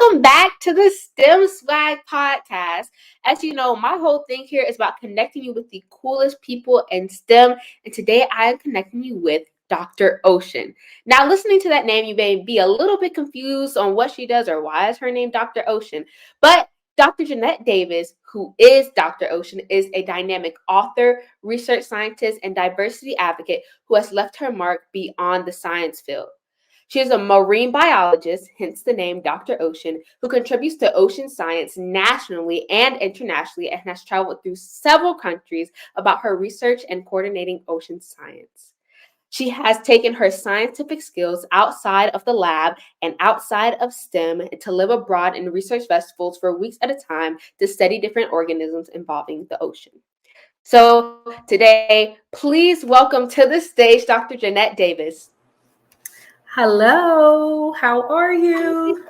Welcome back to the STEM Swag podcast. As you know, my whole thing here is about connecting you with the coolest people in STEM. And today I am connecting you with Dr. Ocean. Now, listening to that name, you may be a little bit confused on what she does or why is her name Dr. Ocean. But Dr. Jeanette Davis, who is Dr. Ocean, is a dynamic author, research scientist, and diversity advocate who has left her mark beyond the science field. She is a marine biologist, hence the name Dr. Ocean, who contributes to ocean science nationally and internationally and has traveled through several countries about her research and coordinating ocean science. She has taken her scientific skills outside of the lab and outside of STEM to live abroad in research festivals for weeks at a time to study different organisms involving the ocean. So today, please welcome to the stage Dr. Jeanette Davis. Hello, how are you?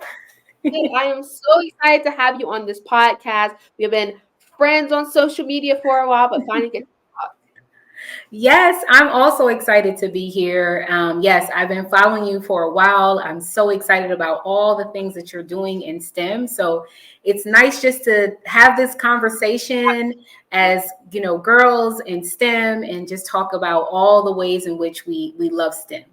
I am so excited to have you on this podcast. We have been friends on social media for a while, but finally get to talk. Yes, I'm also excited to be here. Yes, I've been following you for a while. I'm so excited about all the things that you're doing in STEM. So it's nice just to have this conversation as, girls in STEM and just talk about all the ways in which we love STEM.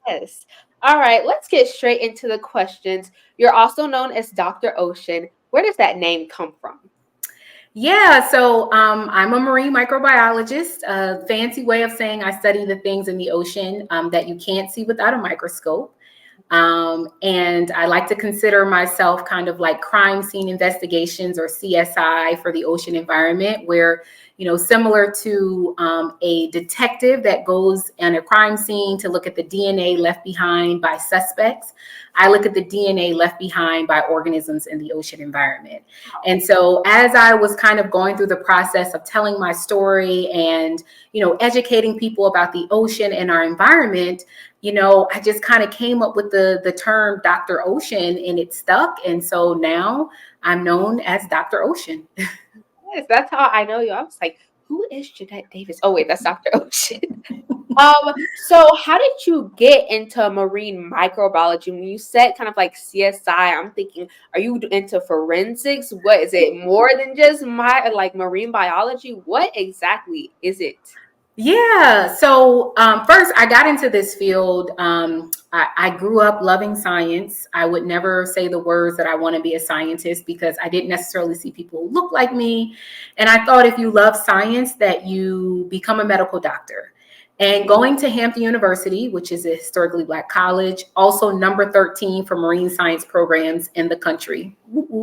Yes. All right, let's get straight into the questions. You're also known as Dr. Ocean. Where does that name come from? Yeah, so I'm a marine microbiologist, a fancy way of saying I study the things in the ocean that you can't see without a microscope. And I like to consider myself kind of like crime scene investigations or CSI for the ocean environment, where, similar to a detective that goes on a crime scene to look at the DNA left behind by suspects, I look at the DNA left behind by organisms in the ocean environment. And so as I was kind of going through the process of telling my story and, educating people about the ocean and our environment, I just kind of came up with the term Dr. Ocean and it stuck. And so now I'm known as Dr. Ocean. Yes, that's how I know you. I was like, who is Jeanette Davis? Oh, wait, that's Dr. Ocean. So how did you get into marine microbiology? When you said kind of like CSI, I'm thinking, are you into forensics? What is it more than just marine biology? What exactly is it? Yeah. So first, I got into this field. I grew up loving science. I would never say the words that I want to be a scientist because I didn't necessarily see people who look like me. And I thought if you love science, that you become a medical doctor. And going to Hampton University, which is a historically Black college, also number 13 for marine science programs in the country.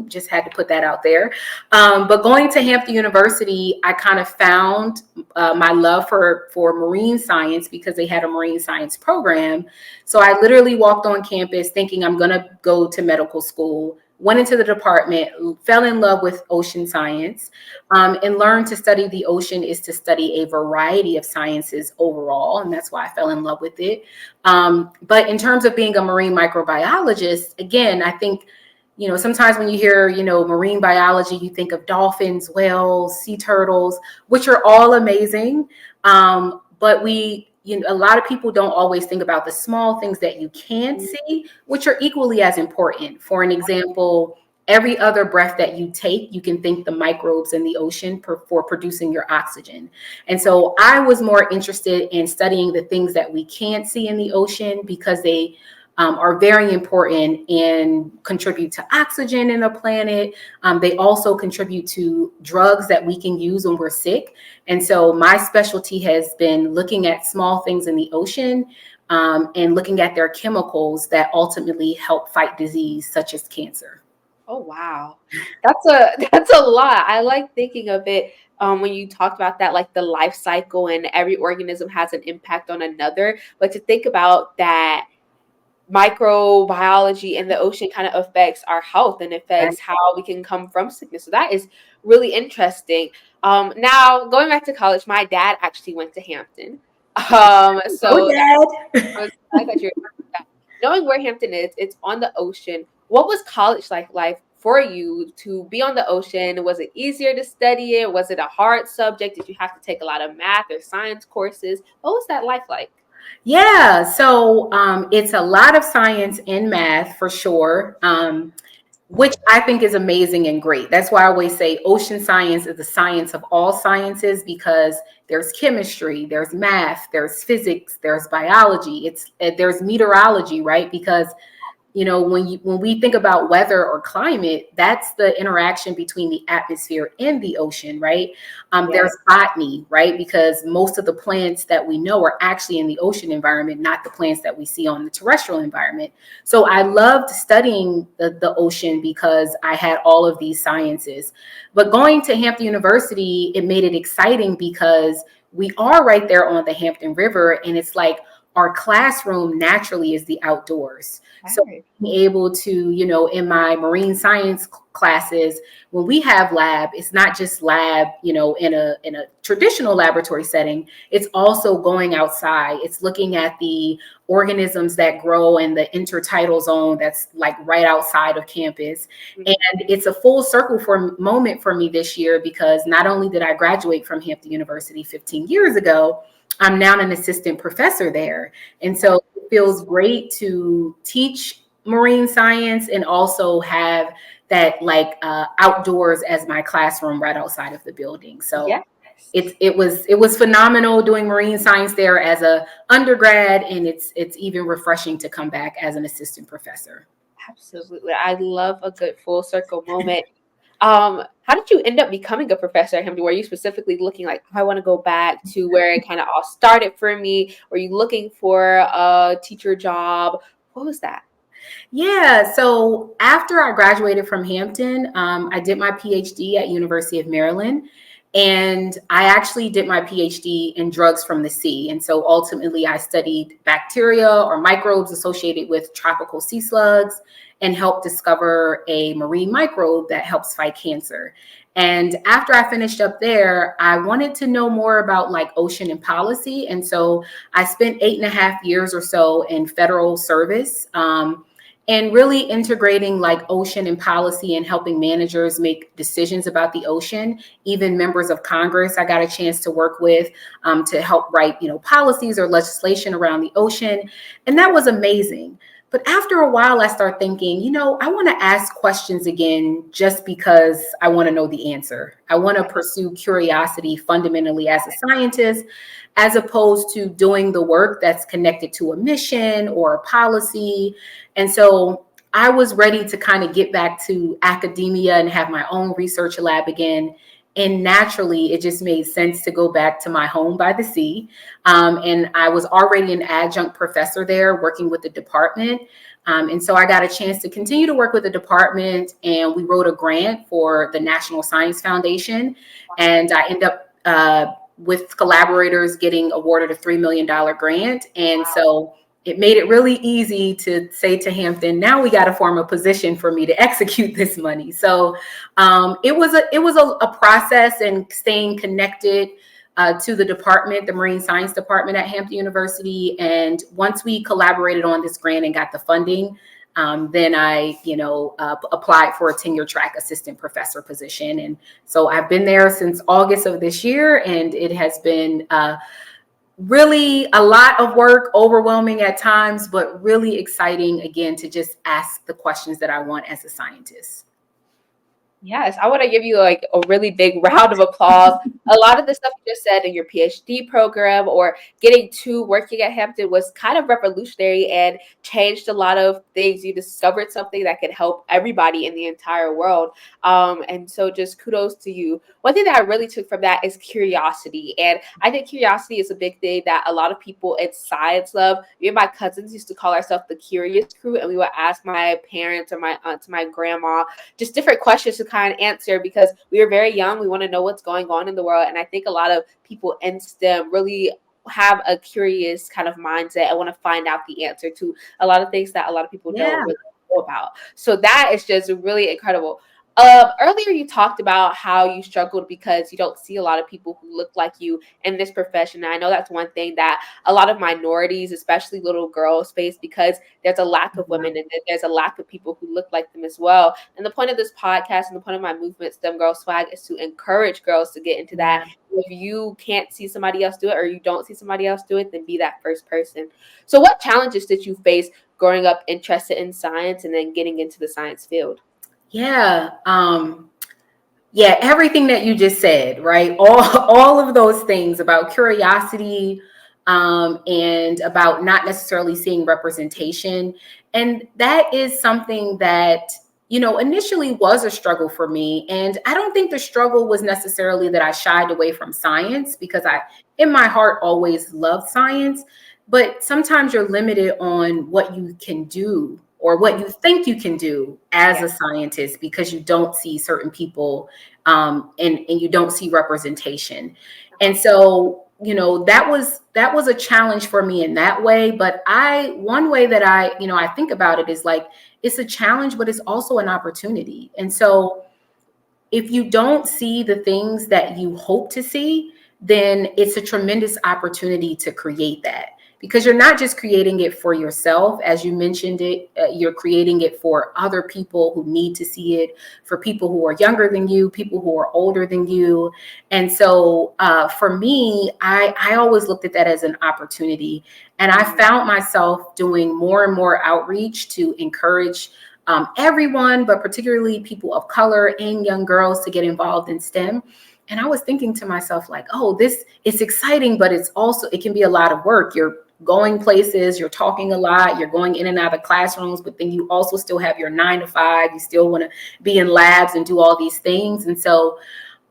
Just had to put that out there. But going to Hampton University, I kind of found my love for marine science because they had a marine science program. So I literally walked on campus thinking I'm going to go to medical school. Went into the department, fell in love with ocean science, and learned to study the ocean is to study a variety of sciences overall. And that's why I fell in love with it. But in terms of being a marine microbiologist, again, I think, sometimes when you hear, marine biology, you think of dolphins, whales, sea turtles, which are all amazing. But a lot of people don't always think about the small things that you can't see, which are equally as important. For an example, every other breath that you take, you can thank the microbes in the ocean for producing your oxygen. And so I was more interested in studying the things that we can't see in the ocean because they are very important and contribute to oxygen in the planet. They also contribute to drugs that we can use when we're sick. And so my specialty has been looking at small things in the ocean and looking at their chemicals that ultimately help fight disease such as cancer. Oh, wow. That's a lot. I like thinking of it when you talked about that, like the life cycle and every organism has an impact on another. But to think about that, microbiology in the ocean kind of affects our health and affects how we can come from sickness. So that is really interesting. Now going back to college, my dad actually went to Hampton. Oh, Dad. I was glad that you're talking about that. Knowing where Hampton is, it's on the ocean. What was college like life for you to be on the ocean? Was it easier to study it? Was it a hard subject? Did you have to take a lot of math or science courses? What was that life like? Yeah, so it's a lot of science and math for sure. which I think is amazing and great. That's why I always say ocean science is the science of all sciences, because there's chemistry, there's math, there's physics, there's biology, there's meteorology, right? Because when we think about weather or climate, that's the interaction between the atmosphere and the ocean, right? There's botany, right? Because most of the plants that we know are actually in the ocean environment, not the plants that we see on the terrestrial environment. So I loved studying the ocean because I had all of these sciences. But going to Hampton University, it made it exciting because we are right there on the Hampton River, and it's like our classroom naturally is the outdoors. So being able to, in my marine science classes, when we have lab, it's not just lab, in a traditional laboratory setting. It's also going outside. It's looking at the organisms that grow in the intertidal zone that's like right outside of campus. And it's a full circle moment for me this year, because not only did I graduate from Hampton University 15 years ago, I'm now an assistant professor there. And so it feels great to teach marine science and also have that outdoors as my classroom right outside of the building. So it was phenomenal doing marine science there as a undergrad, and it's even refreshing to come back as an assistant professor. Absolutely. I love a good full circle moment. How did you end up becoming a professor at Hampton? Were you specifically looking like, I want to go back to where it kind of all started for me? Were you looking for a teacher job? What was that? Yeah, so after I graduated from Hampton, I did my PhD at University of Maryland, and I actually did my PhD in drugs from the sea. And so ultimately I studied bacteria or microbes associated with tropical sea slugs and helped discover a marine microbe that helps fight cancer. And after I finished up there, I wanted to know more about ocean and policy. And so I spent 8.5 years or so in federal service. And really integrating ocean and policy and helping managers make decisions about the ocean. Even members of Congress I got a chance to work with to help write policies or legislation around the ocean. And that was amazing. But after a while, I start thinking, I want to ask questions again just because I want to know the answer. I want to pursue curiosity fundamentally as a scientist, as opposed to doing the work that's connected to a mission or a policy. And so I was ready to kind of get back to academia and have my own research lab again. And naturally, it just made sense to go back to my home by the sea. And I was already an adjunct professor there working with the department. And so I got a chance to continue to work with the department, and we wrote a grant for the National Science Foundation. And I ended up with collaborators getting awarded a $3 million grant. And so it made it really easy to say to Hampton, now we got to form a position for me to execute this money. So it was a process, and staying connected to the department, the Marine Science Department at Hampton University. And once we collaborated on this grant and got the funding, then I, applied for a tenure track assistant professor position. And so I've been there since August of this year, and it has been really a lot of work, overwhelming at times, but really exciting, again, to just ask the questions that I want as a scientist. Yes, I want to give you a really big round of applause. A lot of the stuff you just said in your PhD program or getting to working at Hampton was kind of revolutionary and changed a lot of things. You discovered something that could help everybody in the entire world. And so just kudos to you. One thing that I really took from that is curiosity. And I think curiosity is a big thing that a lot of people in science love. Me and my cousins used to call ourselves the curious crew, and we would ask my parents or my aunts, my grandma, just different questions to kind of answer, because we were very young. We want to know what's going on in the world. And I think a lot of people in STEM really have a curious kind of mindset and want to find out the answer to a lot of things that a lot of people don't really know about. So that is just really incredible. Earlier you talked about how you struggled because you don't see a lot of people who look like you in this profession. And I know that's one thing that a lot of minorities, especially little girls, face, because there's a lack of women and there's a lack of people who look like them as well. And the point of this podcast and the point of my movement, STEM Girl Swag, is to encourage girls to get into that. If you can't see somebody else do it, or you don't see somebody else do it, then be that first person. So what challenges did you face growing up interested in science and then getting into the science field? Yeah. Yeah, everything that you just said, right? All of those things about curiosity, and about not necessarily seeing representation. And that is something that, initially was a struggle for me. And I don't think the struggle was necessarily that I shied away from science, because I, in my heart, always loved science. But sometimes you're limited on what you can do or what you think you can do as Yeah. a scientist, because you don't see certain people, and you don't see representation. Uh-huh. And so, that was a challenge for me in that way. But one way that I think about it is like, it's a challenge, but it's also an opportunity. And so if you don't see the things that you hope to see, then it's a tremendous opportunity to create that, because you're not just creating it for yourself, as you mentioned it, you're creating it for other people who need to see it, for people who are younger than you, people who are older than you. And so for me, I always looked at that as an opportunity. And I Mhm. found myself doing more and more outreach to encourage everyone, but particularly people of color and young girls, to get involved in STEM. And I was thinking to myself, like, oh, this is exciting, but it can be a lot of work. You're going places, you're talking a lot, you're going in and out of classrooms, but then you also still have your 9 to 5. You still want to be in labs and do all these things. And so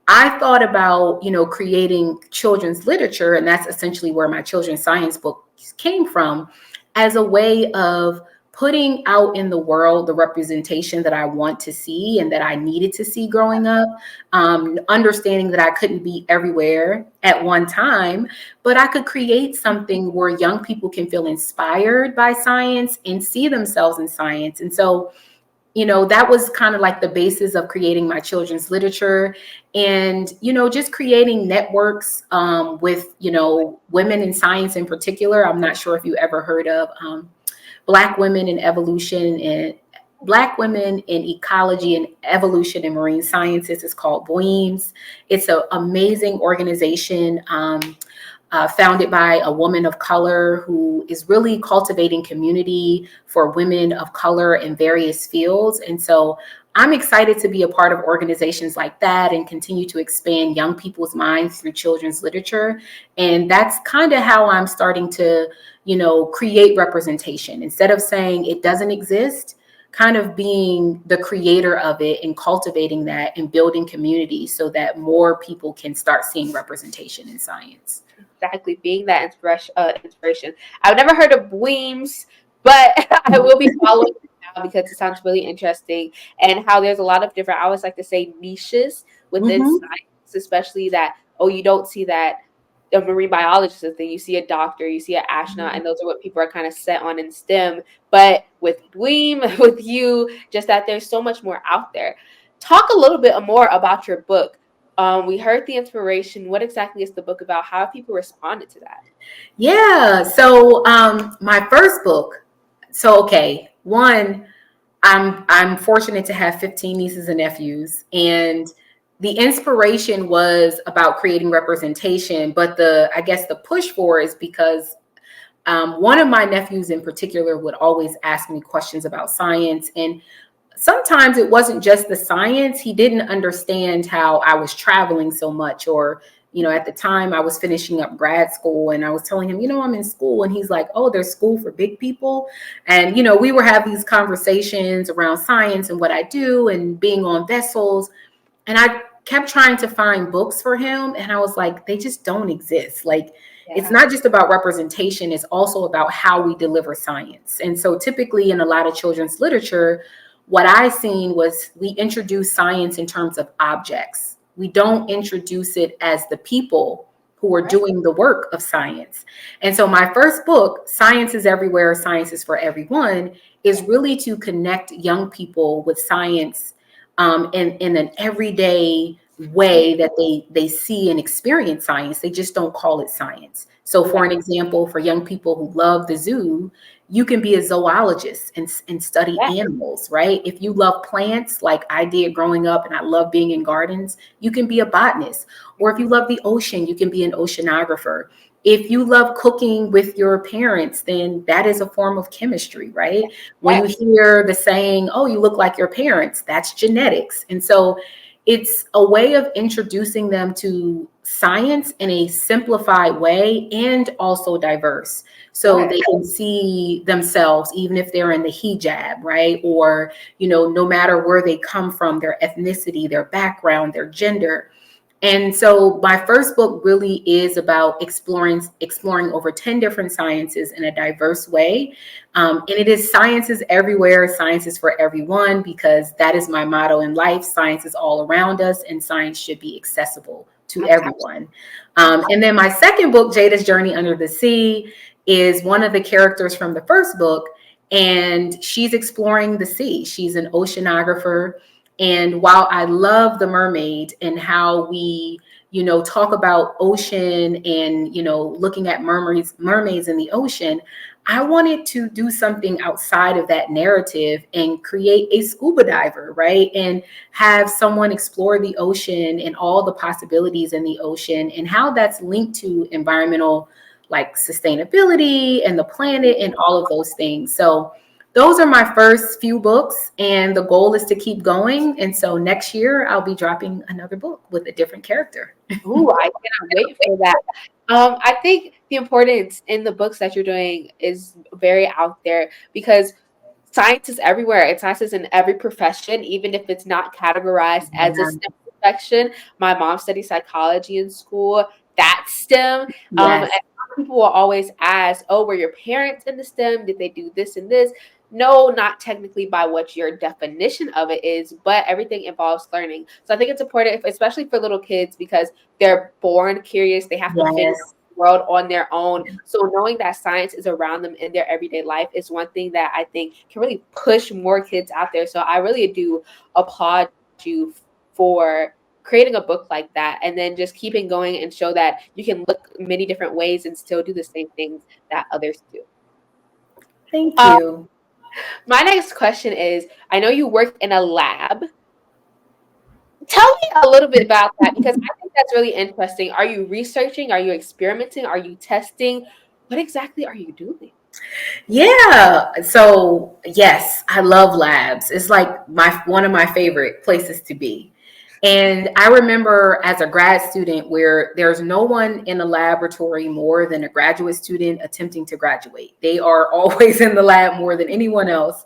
I thought about, creating children's literature, and that's essentially where my children's science book came from, as a way of putting out in the world the representation that I want to see and that I needed to see growing up. Understanding that I couldn't be everywhere at one time, but I could create something where young people can feel inspired by science and see themselves in science. And so, that was kind of like the basis of creating my children's literature. And, just creating networks, with, women in science in particular. I'm not sure if you ever heard of Black Women in Evolution and Black Women in Ecology and Evolution in Marine Sciences. It's called BWEAMS. It's an amazing organization, founded by a woman of color who is really cultivating community for women of color in various fields. And so I'm excited to be a part of organizations like that and continue to expand young people's minds through children's literature. And that's kind of how I'm starting to, create representation. Instead of saying it doesn't exist, kind of being the creator of it and cultivating that and building community so that more people can start seeing representation in science. Exactly, being that inspiration. I've never heard of Weems, but I will be following it now because it sounds really interesting. And how there's a lot of different, I always like to say, niches within Mhm. science, especially that, oh, you don't see that a marine biologist is thing. You see a doctor, you see an astronaut, and those are what people are kind of set on in STEM. But with Weem, with you, just that there's so much more out there. Talk a little bit more about your book. We heard the inspiration. What exactly is the book about? How have people responded to that? Yeah. So my first book. So okay, one, I'm fortunate to have 15 nieces and nephews, and the inspiration was about creating representation. But I guess the push for is because one of my nephews in particular would always ask me questions about science. And sometimes it wasn't just the science. He didn't understand how I was traveling so much, or, at the time I was finishing up grad school and I was telling him, I'm in school. And he's like, oh, there's school for big people. And, we were having these conversations around science and what I do and being on vessels. And I kept trying to find books for him. And I was like, they just don't exist. Like, it's Yeah. not just about representation, it's also about how we deliver science. And so typically in a lot of children's literature, what I seen was we introduce science in terms of objects. We don't introduce it as the people who are Right. doing the work of science. And so my first book, Science is Everywhere, Science is for Everyone, is really to connect young people with science, in an everyday way that they see and experience science. They just don't call it science. So for an Right. example, for young people who love the zoo, you can be a zoologist and study Yeah. animals, right? If you love plants like I did growing up and I love being in gardens, you can be a botanist. Or if you love the ocean, you can be an oceanographer. If you love cooking with your parents, then that is a form of chemistry, right? When you Yes. hear the saying, oh, you look like your parents, that's genetics. And so it's a way of introducing them to science in a simplified way and also diverse. So Yes. they can see themselves, even if they're in the hijab, right? Or, no matter where they come from, their ethnicity, their background, their gender. And so my first book really is about exploring over 10 different sciences in a diverse way. And it is science is everywhere, science is for everyone, because that is my motto in life. Science is all around us, and science should be accessible to everyone. And then my second book, Jada's Journey Under the Sea, is one of the characters from the first book, and she's exploring the sea. She's an oceanographer. And while I love The Mermaid and how we, talk about ocean and, looking at mermaids in the ocean, I wanted to do something outside of that narrative and create a scuba diver, right? And have someone explore the ocean and all the possibilities in the ocean and how that's linked to environmental, like sustainability and the planet and all of those things. So those are my first few books, and the goal is to keep going. And so next year I'll be dropping another book with a different character. Ooh, I cannot wait for that. I think the importance in the books that you're doing is very out there because science is everywhere. It's science is in every profession, even if it's not categorized as a Yeah. STEM profession. My mom studied psychology in school. That's STEM. And Yes. people will always ask, "Oh, were your parents in the STEM? Did they do this and this?" No, not technically by what your definition of it is, but everything involves learning. So I think it's important, especially for little kids, because they're born curious. They have to figure out Yes. the world on their own. So knowing that science is around them in their everyday life is one thing that I think can really push more kids out there. So I really do applaud you for creating a book like that and then just keeping going and show that you can look many different ways and still do the same things that others do. Thank Um, you. my next question is, I know you work in a lab. Tell me a little bit about that because I think that's really interesting. Are you researching? Are you experimenting? Are you testing? What exactly are you doing? Yeah. So yes, I love labs. It's like one of my favorite places to be. And I remember as a grad student where there's no one in the laboratory more than a graduate student attempting to graduate. They are always in the lab more than anyone else.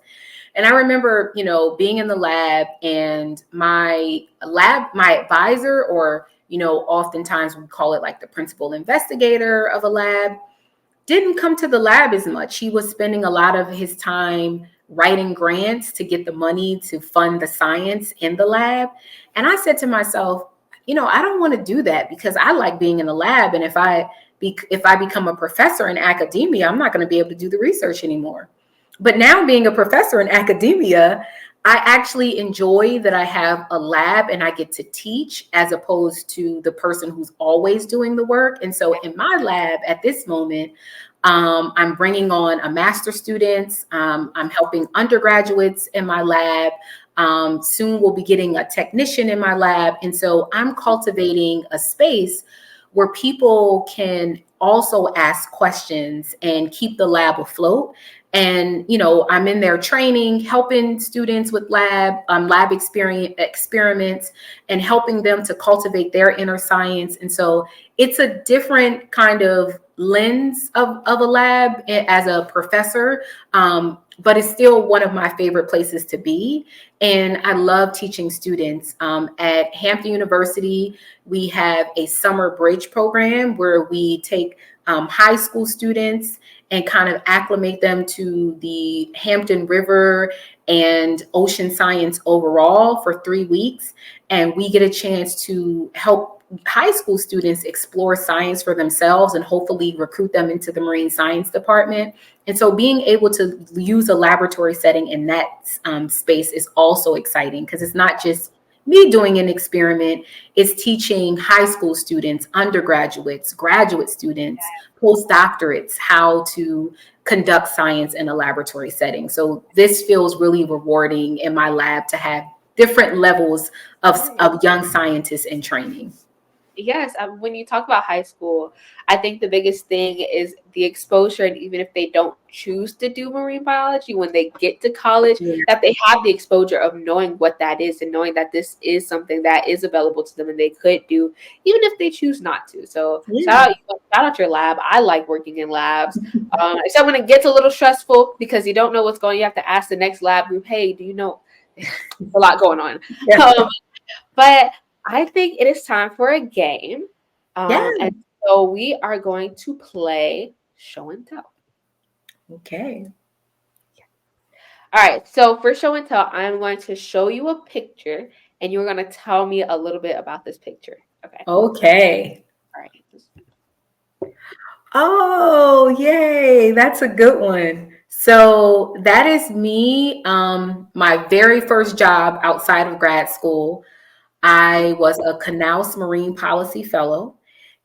And I remember, being in the lab and my advisor, or, oftentimes we call it like the principal investigator of a lab, didn't come to the lab as much. He was spending a lot of his time writing grants to get the money to fund the science in the lab. And I said to myself, I don't want to do that because I like being in the lab. And if I become a professor in academia, I'm not going to be able to do the research anymore. But now being a professor in academia, I actually enjoy that I have a lab and I get to teach as opposed to the person who's always doing the work. And so in my lab at this moment, I'm bringing on a master students. I'm helping undergraduates in my lab. Soon we'll be getting a technician in my lab. And so I'm cultivating a space where people can also ask questions and keep the lab afloat. And, I'm in there training, helping students with lab experiments and helping them to cultivate their inner science. And so it's a different kind of lens of a lab as a professor. But it's still one of my favorite places to be. And I love teaching students. At Hampton University, we have a summer bridge program where we take high school students and kind of acclimate them to the Hampton River and ocean science overall for 3 weeks. And we get a chance to help high school students explore science for themselves and hopefully recruit them into the marine science department. And so being able to use a laboratory setting in that space is also exciting because it's not just me doing an experiment, it's teaching high school students, undergraduates, graduate students, postdoctorates how to conduct science in a laboratory setting. So this feels really rewarding in my lab to have different levels of young scientists in training. Yes, when you talk about high school, I think the biggest thing is the exposure, and even if they don't choose to do marine biology, when they get to college, Yeah. that they have the exposure of knowing what that is and knowing that this is something that is available to them and they could do, even if they choose not to. So Yeah. shout out your lab. I like working in labs, except when it gets a little stressful because you don't know what's going. You have to ask the next lab group, "Hey, do you know?" A lot going on. Yeah. Um, but I think it is time for a game. Yeah. And so we are going to play show and tell. Okay. All right. So for show and tell, I'm going to show you a picture and you're going to tell me a little bit about this picture. Okay. Okay. All right. Oh, yay. That's a good one. So that is me. My very first job outside of grad school. I was a Canals Marine Policy Fellow,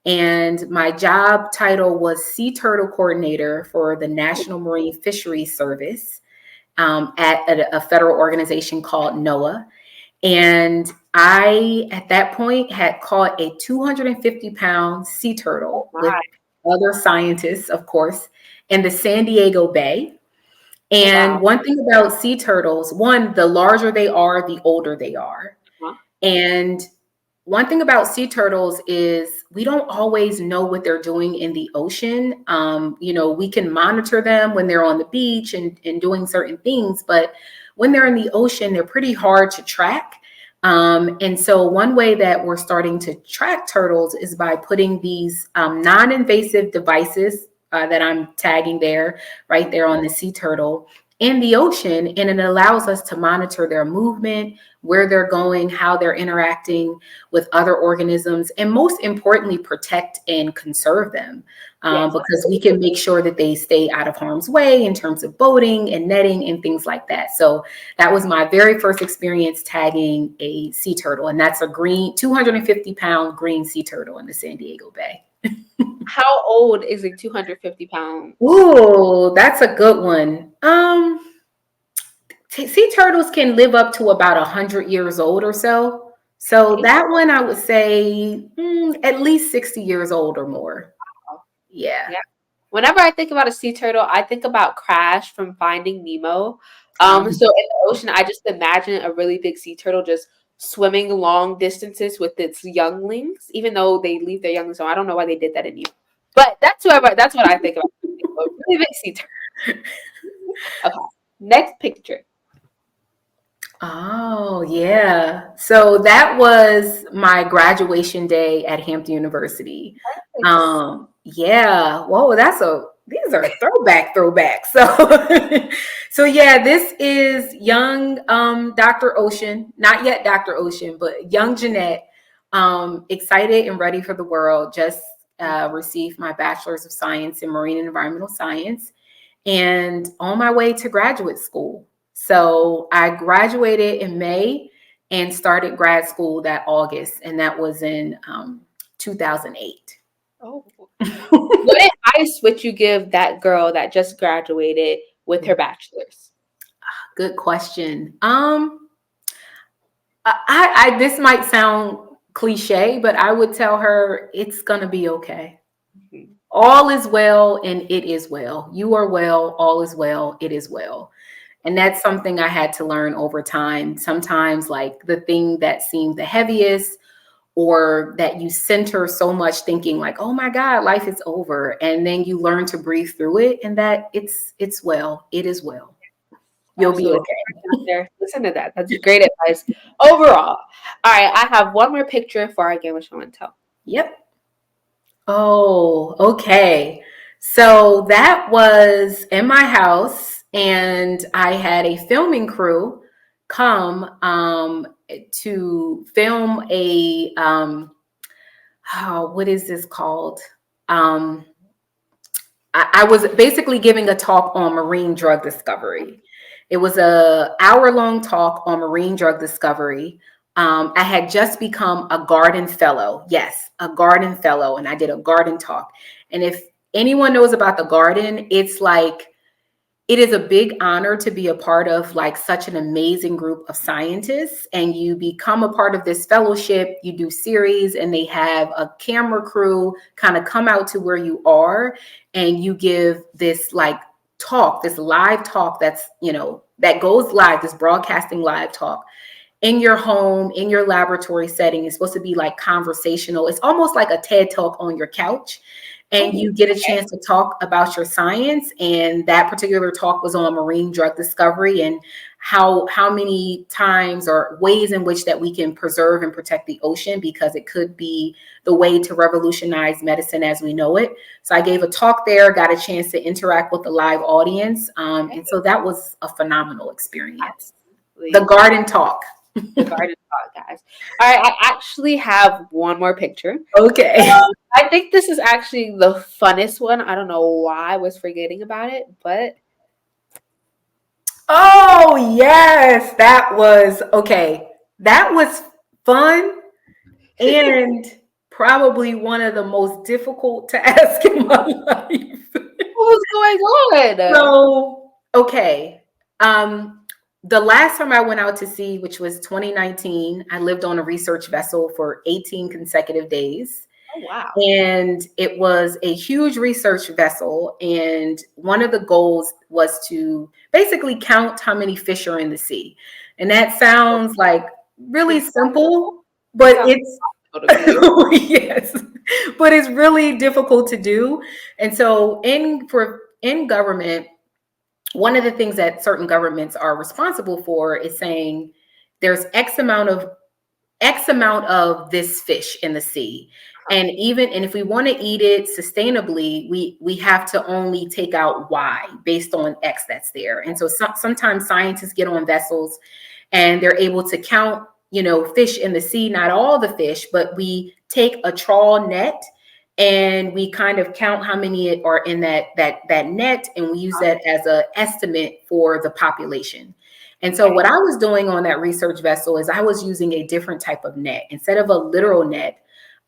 and my job title was Sea Turtle Coordinator for the National Marine Fisheries Service at a federal organization called NOAA. And I, at that point, had caught a 250-pound sea Oh turtle with my. other scientists, of course, in the San Diego Bay. Oh And wow. one thing about sea turtles, one, the larger they are, the older they are. Huh? And one thing about sea turtles is we don't always know what they're doing in the ocean. We can monitor them when they're on the beach and doing certain things, but when they're in the ocean, they're pretty hard to track. And so one way that we're starting to track turtles is by putting these non-invasive devices that I'm tagging there, right there on the sea turtle in the ocean. And it allows us to monitor their movement, where they're going, how they're interacting with other organisms, and most importantly, protect and conserve them Yes. because we can make sure that they stay out of harm's way in terms of boating and netting and things like that. So that was my very first experience tagging a sea turtle, and that's a green 250-pound green sea turtle in the San Diego Bay. How old is a 250-pound sea turtle? Ooh, that's a good one. Sea turtles can live up to about 100 years old or so. So Okay. that one I would say at least 60 years old or more. Wow. Yeah. Yeah. Whenever I think about a sea turtle, I think about Crash from Finding Nemo. So in the ocean, I just imagine a really big sea turtle just swimming long distances with its younglings, even though they leave their younglings. So I don't know why they did that in Nemo. But that's what I think about. A really big sea turtle. Okay. Next picture. Oh, yeah. So that was my graduation day at Hampton University. Yeah. Whoa, these are throwbacks. So yeah, this is young Dr. Ocean, not yet Dr. Ocean, but young Jeanette, excited and ready for the world. Just received my bachelor's of science in marine and environmental science and on my way to graduate school. So I graduated in May and started grad school that August, and that was in 2008. Oh. What advice would you give that girl that just graduated with her bachelor's? Good question. I this might sound cliche, but I would tell her it's gonna be okay. Mhm. All is well, and it is well. You are well, all is well, it is well. And that's something I had to learn over time. Sometimes, like the thing that seemed the heaviest, or that you center so much thinking like, oh my God, life is over. And then you learn to breathe through it and that it's well, it is well. You'll be Absolutely. okay. Out there. Listen to that. That's great advice overall. All right, I have one more picture for our game of show and tell. Yep. Oh, okay. So that was in my house, and I had a filming crew come to film a what is this called? Um, I was basically giving a talk on marine drug discovery. It was a hour-long talk on marine drug discovery. I had just become a garden fellow. Yes, a garden fellow, and I did a garden talk. And if anyone knows about the garden, it is a big honor to be a part of like such an amazing group of scientists, and you become a part of this fellowship. You do series, and they have a camera crew kind of come out to where you are, and you give this like talk, this live talk that's, that goes live, this broadcasting live talk in your home, in your laboratory setting. It's supposed to be like conversational. It's almost like a TED talk on your couch. And you get a chance to talk about your science. And that particular talk was on marine drug discovery and how many times or ways in which that we can preserve and protect the ocean, because it could be the way to revolutionize medicine as we know it. So I gave a talk there, got a chance to interact with the live audience. And so that was a phenomenal experience. Absolutely. The garden talk. The garden talk, guys. All right, I actually have one more picture. Okay. I think this is actually the funnest one. I don't know why I was forgetting about it, but. Oh, yes. That was okay. That was fun and probably one of the most difficult to ask in my life. What was going on? So, okay. The last time I went out to sea, which was 2019, I lived on a research vessel for 18 consecutive days. Oh, wow. And it was a huge research vessel. And one of the goals was to basically count how many fish are in the sea. And that sounds like really simple, but it's yes, but it's really difficult to do. And so in government, one of the things that certain governments are responsible for is saying there's X amount of this fish in the sea. And if we want to eat it sustainably, we have to only take out Y based on X that's there. And so sometimes scientists get on vessels and they're able to count, fish in the sea, not all the fish, but we take a trawl net and we kind of count how many are in that net, and we use that as an estimate for the population. And so what I was doing on that research vessel is I was using a different type of net. Instead of a literal net,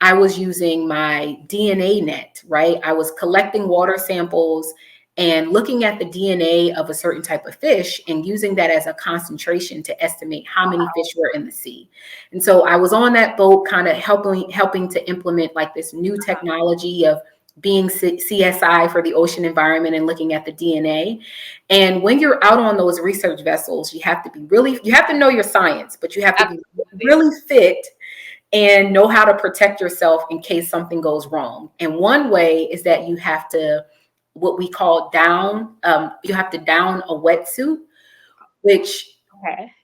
I was using my DNA net, right? I was collecting water samples and looking at the DNA of a certain type of fish and using that as a concentration to estimate how many fish were in the sea. And so I was on that boat kind of helping to implement like this new technology of being CSI for the ocean environment and looking at the DNA. And when you're out on those research vessels, you have to know your science, but you have to be really fit and know how to protect yourself in case something goes wrong. And one way is that you have to, what we call you have to down a wetsuit, which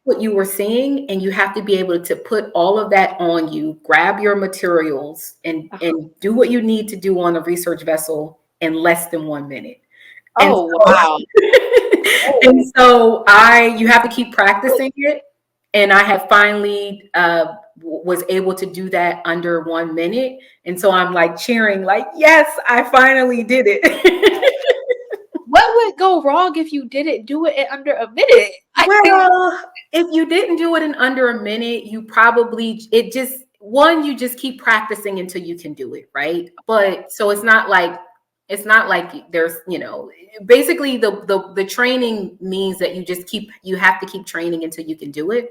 what you were seeing, and you have to be able to put all of that on you, grab your materials and do what you need to do on a research vessel in less than 1 minute. Wow. And so you have to keep practicing it. And I have finally was able to do that under 1 minute. And so I'm like cheering, like, yes, I finally did it. What would go wrong if you didn't do it in under a minute? Well, if you didn't do it in under a minute, you just keep practicing until you can do it, right? But so it's not like there's, basically the training means that you have to keep training until you can do it.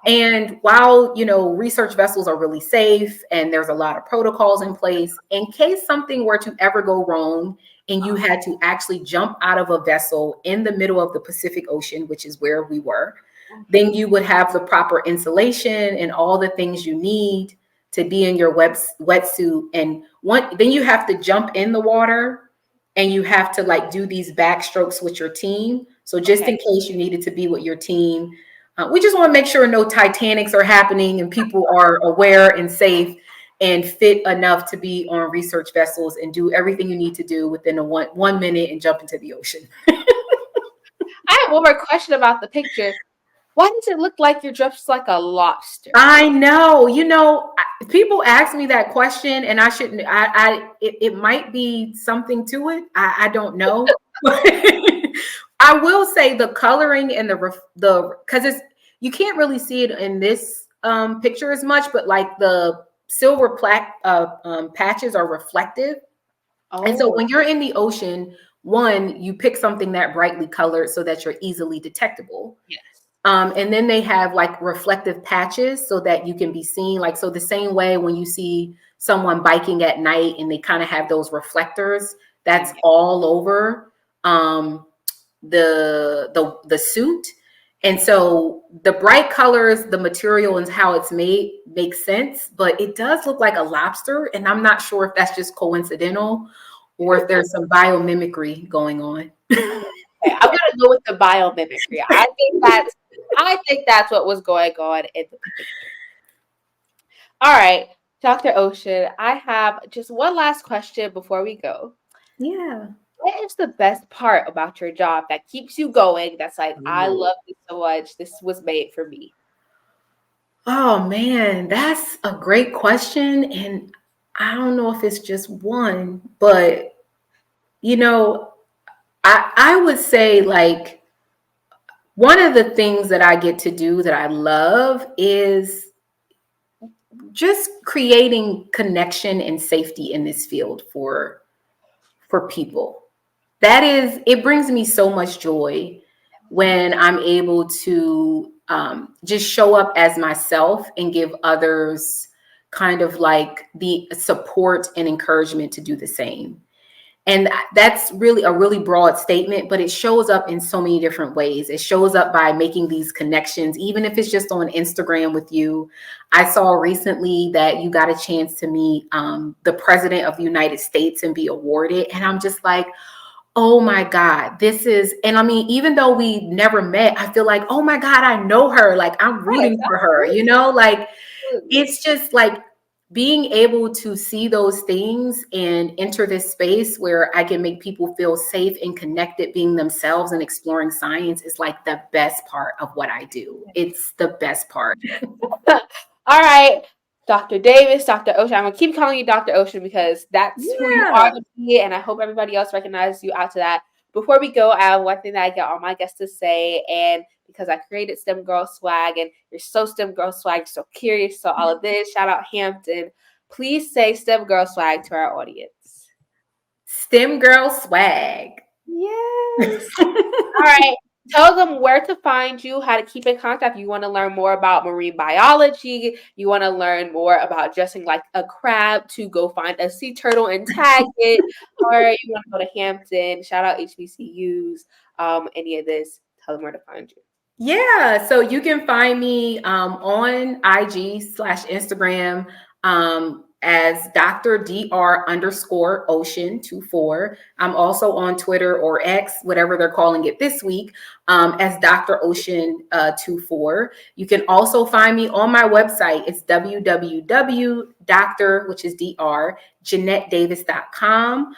And while, research vessels are really safe and there's a lot of protocols in place, in case something were to ever go wrong and you had to actually jump out of a vessel in the middle of the Pacific Ocean, which is where we were, then you would have the proper insulation and all the things you need to be in your wetsuit. And then you have to jump in the water and you have to like do these backstrokes with your team. So just in case you needed to be with your team, we just want to make sure no Titanics are happening and people are aware and safe and fit enough to be on research vessels and do everything you need to do within a 1 minute and jump into the ocean. I have one more question about the picture. Why does it look like you're dressed like a lobster? I know, people ask me that question and I shouldn't, it might be something to it. I don't know. I will say the coloring and because you can't really see it in this picture as much, but like the silver patches are reflective. And so when you're in the ocean, one, you pick something that brightly colored so that you're easily detectable. Yes. And then they have like reflective patches so that you can be seen. Like, so the same way when you see someone biking at night and they kind of have those reflectors, that's all over the suit. And so the bright colors, the material and how it's made makes sense, but it does look like a lobster. And I'm not sure if that's just coincidental or if there's some biomimicry going on. Okay, I'm gonna go with the biomimicry. I think that's what was going on in the picture. All right, Dr. Ocean, I have just one last question before we go. Yeah. What is the best part about your job that keeps you going? That's like, I love this so much. This was made for me. Oh man, that's a great question. And I don't know if it's just one, but you know, I would say like one of the things that I get to do that I love is just creating connection and safety in this field for people. That is, it brings me so much joy when I'm able to just show up as myself and give others kind of like the support and encouragement to do the same. And that's really a really broad statement, but it shows up in so many different ways. It shows up by making these connections, even if it's just on Instagram with you. I saw recently that you got a chance to meet the president of the United States and be awarded. And I'm just like, oh my God, this is, and I mean, even though we never met, I feel like, oh my God, I know her. Like I'm rooting for her, you know, like it's just like being able to see those things and enter this space where I can make people feel safe and connected, being themselves and exploring science is like the best part of what I do. It's the best part. All right, Dr. Davis, Dr. Ocean. I'm going to keep calling you Dr. Ocean because that's who you are to me, and I hope everybody else recognizes you out to that. Before we go, I have one thing that I get all my guests to say, and because I created STEM Girl Swag, and you're so STEM Girl Swag, so curious, so all of this, shout out Hampton. Please say STEM Girl Swag to our audience. STEM Girl Swag. Yes. All right. Tell them where to find you, how to keep in contact. You want to learn more about marine biology. You want to learn more about dressing like a crab to go find a sea turtle and tag it. Or you want to go to Hampton. Shout out HBCUs. Any of this. Tell them where to find you. Yeah, so you can find me on IG/Instagram as Dr. _Ocean24. I'm also on Twitter or X, whatever they're calling it this week, as Dr. Ocean24. You can also find me on my website. It's www.dr, which is Dr. JeanetteDavis.com.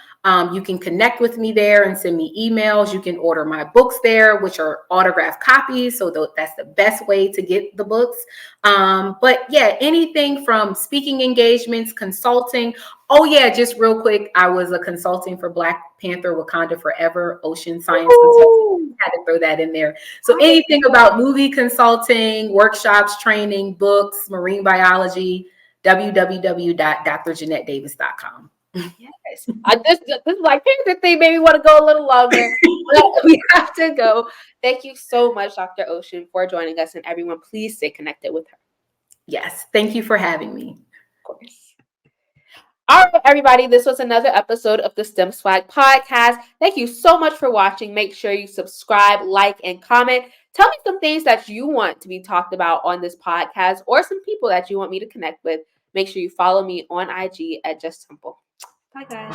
You can connect with me there and send me emails. You can order my books there, which are autographed copies. So that's the best way to get the books. But yeah, anything from speaking engagements, consulting. Oh yeah, just real quick, I was a consulting for Black Panther Wakanda Forever, Ocean Science Consulting. Had to throw that in there. So anything about movie consulting, workshops, training, books, marine biology, www.drjeanettedavis.com. Yes. This like Panther thing made me want to go a little longer, but we have to go. Thank you so much, Dr. Ocean, for joining us, and everyone, please stay connected with her. Yes, thank you for having me. Of course. All right, everybody, this was another episode of the STEM Swag podcast. Thank you so much for watching. Make sure you subscribe, like, and comment. Tell me some things that you want to be talked about on this podcast or some people that you want me to connect with. Make sure you follow me on IG at Just Simple. Bye, guys.